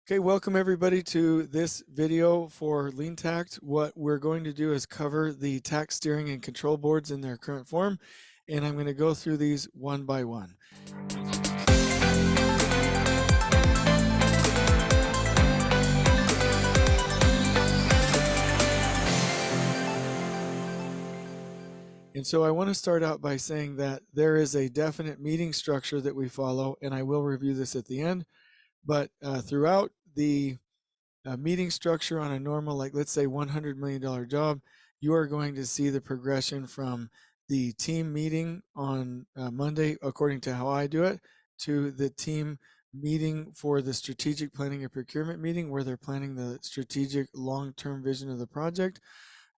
Okay, welcome everybody to this video for LeanTakt. What we're going to do is cover the Takt Steering and Control Boards in their current form, and I'm going to go through these one by one. And so I want to start out by saying that there is a definite meeting structure that we follow, and I will review this at the end, but throughout the meeting structure on a normal, like let's say $100 million job, you are going to see the progression from the team meeting on Monday, according to how I do it, to the team meeting for the strategic planning and procurement meeting where they're planning the strategic long-term vision of the project,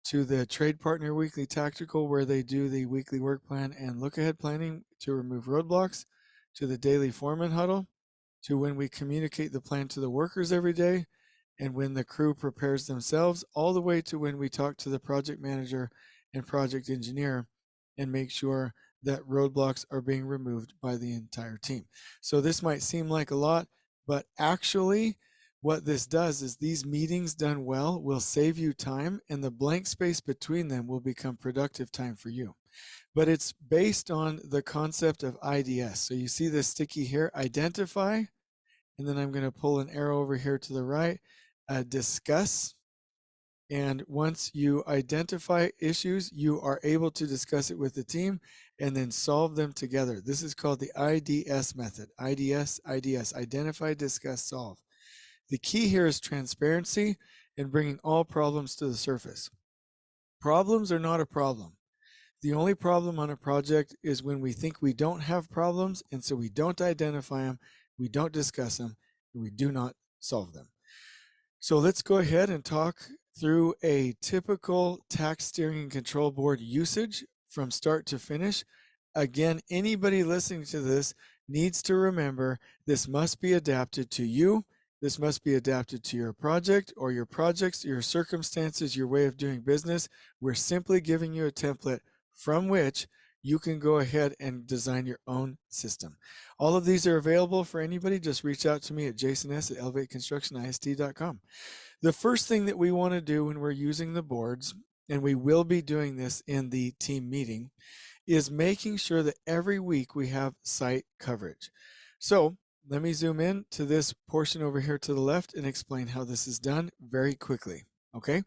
to the trade partner weekly tactical where they do the weekly work plan and look ahead planning to remove roadblocks, to the daily foreman huddle, to when we communicate the plan to the workers every day, and when the crew prepares themselves, all the way to when we talk to the project manager and project engineer and make sure that roadblocks are being removed by the entire team. So this might seem like a lot, but actually what this does is these meetings done well will save you time, and the blank space between them will become productive time for you. But it's based on the concept of IDS. So you see this sticky here, identify, and then I'm going to pull an arrow over here to the right, discuss. And once you identify issues, you are able to discuss it with the team and then solve them together. This is called the IDS method. IDS, identify, discuss, solve. The key here is transparency and bringing all problems to the surface. Problems are not a problem. The only problem on a project is when we think we don't have problems, and so we don't identify them, we don't discuss them, and we do not solve them. So let's go ahead and talk through a typical Takt Steering and Control Board usage from start to finish. Again, anybody listening to this needs to remember this must be adapted to you. This must be adapted to your project or your projects, your circumstances, your way of doing business. We're simply giving you a template from which you can go ahead and design your own system. All of these are available for anybody. Just reach out to me at jason.s@elevateconstructionist.com. The first thing that we want to do when we're using the boards, and we will be doing this in the team meeting, is making sure that every week we have site coverage. So let me zoom in to this portion over here to the left and explain how this is done very quickly. Okay,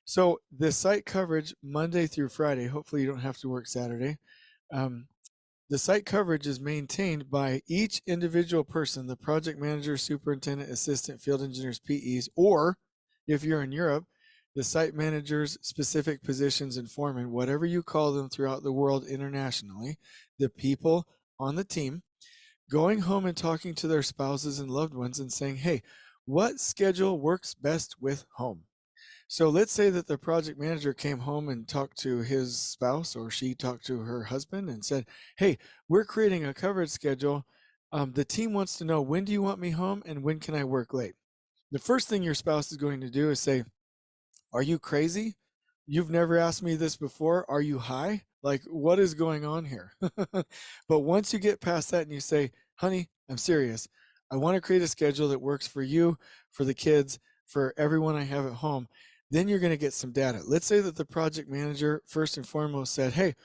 so the site coverage Monday through Friday, hopefully you don't have to work Saturday. The site coverage is maintained by each individual person, the project manager, superintendent, assistant, field engineers, PEs, or if you're in Europe, the site managers, specific positions, and foremen, whatever you call them throughout the world internationally, the people on the team, going home and talking to their spouses and loved ones and saying, hey, what schedule works best with home? So let's say that the project manager came home and talked to his spouse, or she talked to her husband and said, hey, we're creating a coverage schedule. The team wants to know, when do you want me home and when can I work late? The first thing your spouse is going to do is say, are you crazy? You've never asked me this before. Are you high? Like, what is going on here? But once you get past that and you say, honey, I'm serious. I want to create a schedule that works for you, for the kids, for everyone I have at home. Then you're going to get some data. Let's say that the project manager, first and foremost, said, hey,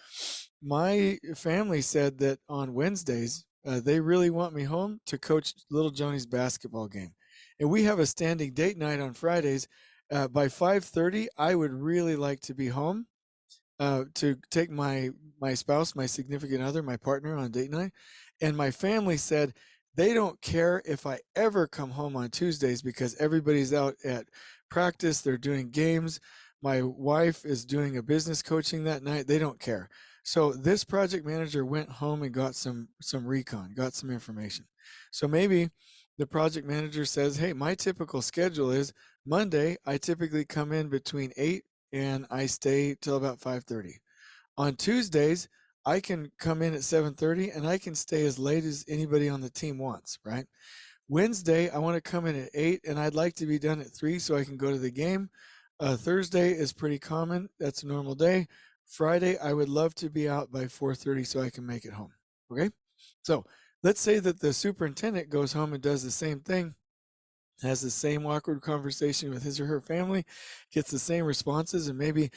my family said that on Wednesdays, they really want me home to coach little Johnny's basketball game. And we have a standing date night on Fridays. By 5:30, I would really like to be home to take my spouse, my significant other, my partner on date night. And my family said they don't care if I ever come home on Tuesdays because everybody's out at practice. They're doing games. My wife is doing a business coaching that night. They don't care. So this project manager went home and got some recon, got some information. So maybe the project manager says, hey, my typical schedule is Monday, I typically come in between 8 and I stay till about 5:30. On Tuesdays, I can come in at 7:30 and I can stay as late as anybody on the team wants, right? Wednesday, I want to come in at 8 and I'd like to be done at 3 so I can go to the game. Thursday is pretty common. That's a normal day. Friday, I would love to be out by 4:30 so I can make it home. Okay? So let's say that the superintendent goes home and does the same thing has the same awkward conversation with his or her family, gets the same responses, and maybe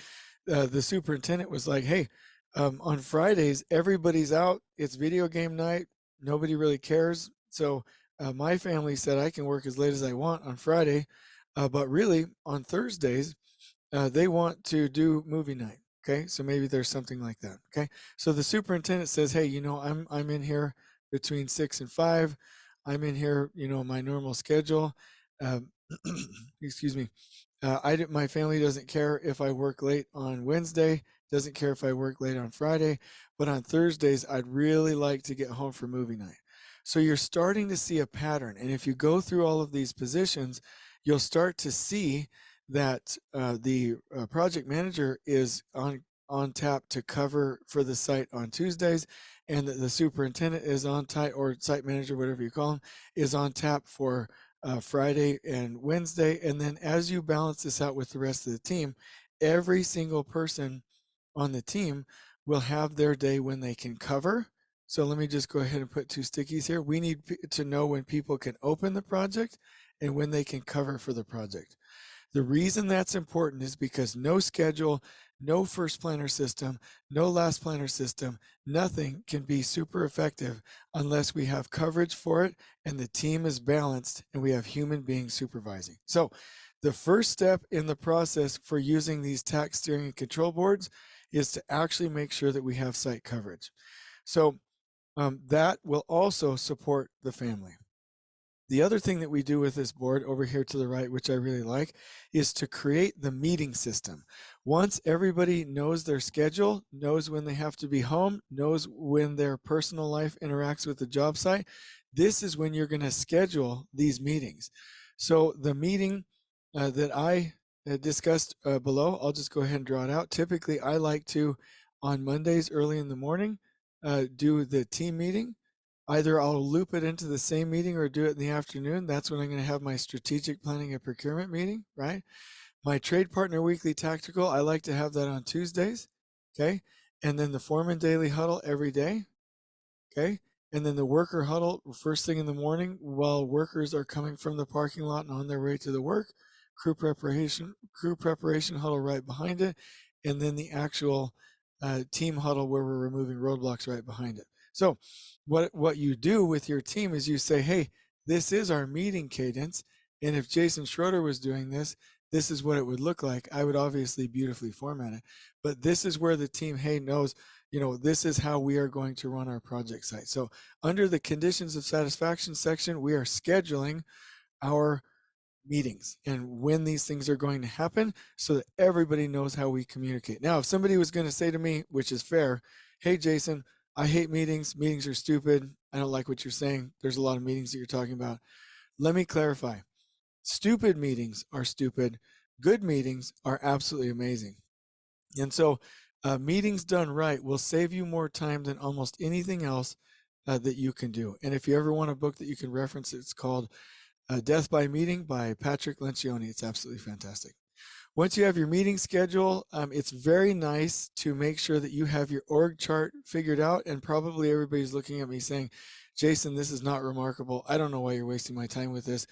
the superintendent was like, "Hey, on Fridays everybody's out. It's video game night. Nobody really cares. So my family said I can work as late as I want on Friday, but really on Thursdays they want to do movie night." Okay, so maybe there's something like that. Okay, so the superintendent says, "Hey, I'm in here between 6 and 5. I'm in here, my normal schedule. Um, excuse me. My family doesn't care if I work late on Wednesday, doesn't care if I work late on Friday, but on Thursdays, I'd really like to get home for movie night." So you're starting to see a pattern. And if you go through all of these positions, you'll start to see that the project manager is on tap to cover for the site on Tuesdays, and that the superintendent is on tap, or site manager, whatever you call him, is on tap for Friday and Wednesday. And then as you balance this out with the rest of the team, every single person on the team will have their day when they can cover. So let me just go ahead and put two stickies here. We need to know when people can open the project and when they can cover for the project. The reason that's important is because no schedule, no first planner system, no last planner system, nothing can be super effective unless we have coverage for it and the team is balanced and we have human beings supervising. So the first step in the process for using these Takt Steering and Control Boards is to actually make sure that we have site coverage. So that will also support the family. The other thing that we do with this board over here to the right, which I really like, is to create the meeting system. Once everybody knows their schedule, knows when they have to be home, knows when their personal life interacts with the job site, this is when you're going to schedule these meetings. So the meeting that I discussed below, I'll just go ahead and draw it out. Typically, I like to, on Mondays early in the morning, do the team meeting. Either I'll loop it into the same meeting or do it in the afternoon. That's when I'm going to have my strategic planning and procurement meeting, right? My trade partner weekly tactical, I like to have that on Tuesdays, okay? And then the foreman daily huddle every day, okay? And then the worker huddle first thing in the morning while workers are coming from the parking lot and on their way to the work. Crew preparation huddle right behind it, and then the actual team huddle where we're removing roadblocks right behind it. So what you do with your team is you say, "Hey, this is our meeting cadence, and if Jason Schroeder was doing this, this is what it would look like." I would obviously beautifully format it, but this is where the team, hey, knows, this is how we are going to run our project site. So under the conditions of satisfaction section, we are scheduling our meetings and when these things are going to happen so that everybody knows how we communicate. Now, if somebody was going to say to me, which is fair, "Hey, Jason, I hate meetings. Meetings are stupid. I don't like what you're saying. There's a lot of meetings that you're talking about." Let me clarify. Stupid meetings are stupid. Good meetings are absolutely amazing. And so meetings done right will save you more time than almost anything else that you can do. And if you ever want a book that you can reference, it's called Death by Meeting by Patrick Lencioni. It's absolutely fantastic. Once you have your meeting schedule, it's very nice to make sure that you have your org chart figured out. And probably everybody's looking at me saying, "Jason, this is not remarkable. I don't know why you're wasting my time with this.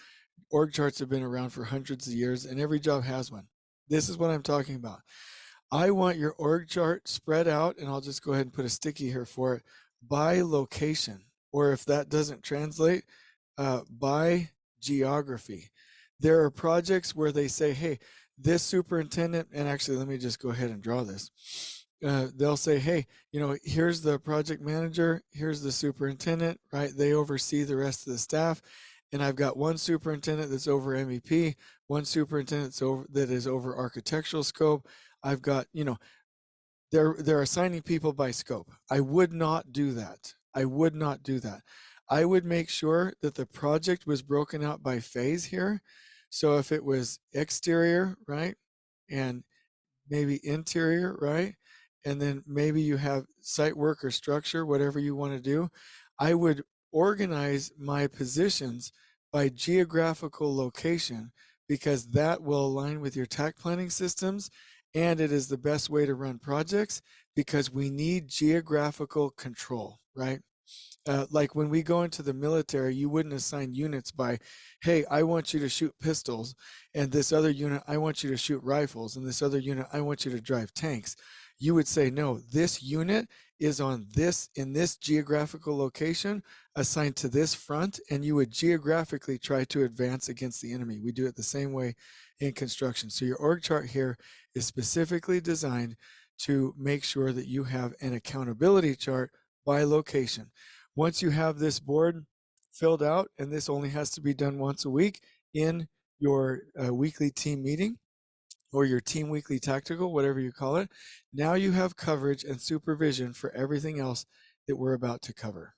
Org charts have been around for hundreds of years and every job has one." This is what I'm talking about. I want your org chart spread out, and I'll just go ahead and put a sticky here for it, by location, or if that doesn't translate, by geography. There are projects where they say, "Hey, this superintendent," and actually, let me just go ahead and draw this. They'll say, "Hey, here's the project manager, here's the superintendent, right? They oversee the rest of the staff. And I've got one superintendent that's over MEP, one superintendent that is over architectural scope. I've got, they're assigning people by scope. I would not do that. I would not do that. I would make sure that the project was broken out by phase here. So if it was exterior, right, and maybe interior, right, and then maybe you have site work or structure, whatever you want to do, I would organize my positions by geographical location, because that will align with your TAC planning systems, and it is the best way to run projects because we need geographical control, right? Like when we go into the military, you wouldn't assign units by, hey, I want you to shoot pistols, and this other unit, I want you to shoot rifles, and this other unit, I want you to drive tanks. You would say, no, this unit is on this, in this geographical location, assigned to this front, and you would geographically try to advance against the enemy. We do it the same way in construction. So your org chart here is specifically designed to make sure that you have an accountability chart by location. Once you have this board filled out, and this only has to be done once a week in your weekly team meeting or your team weekly tactical, whatever you call it, now you have coverage and supervision for everything else that we're about to cover.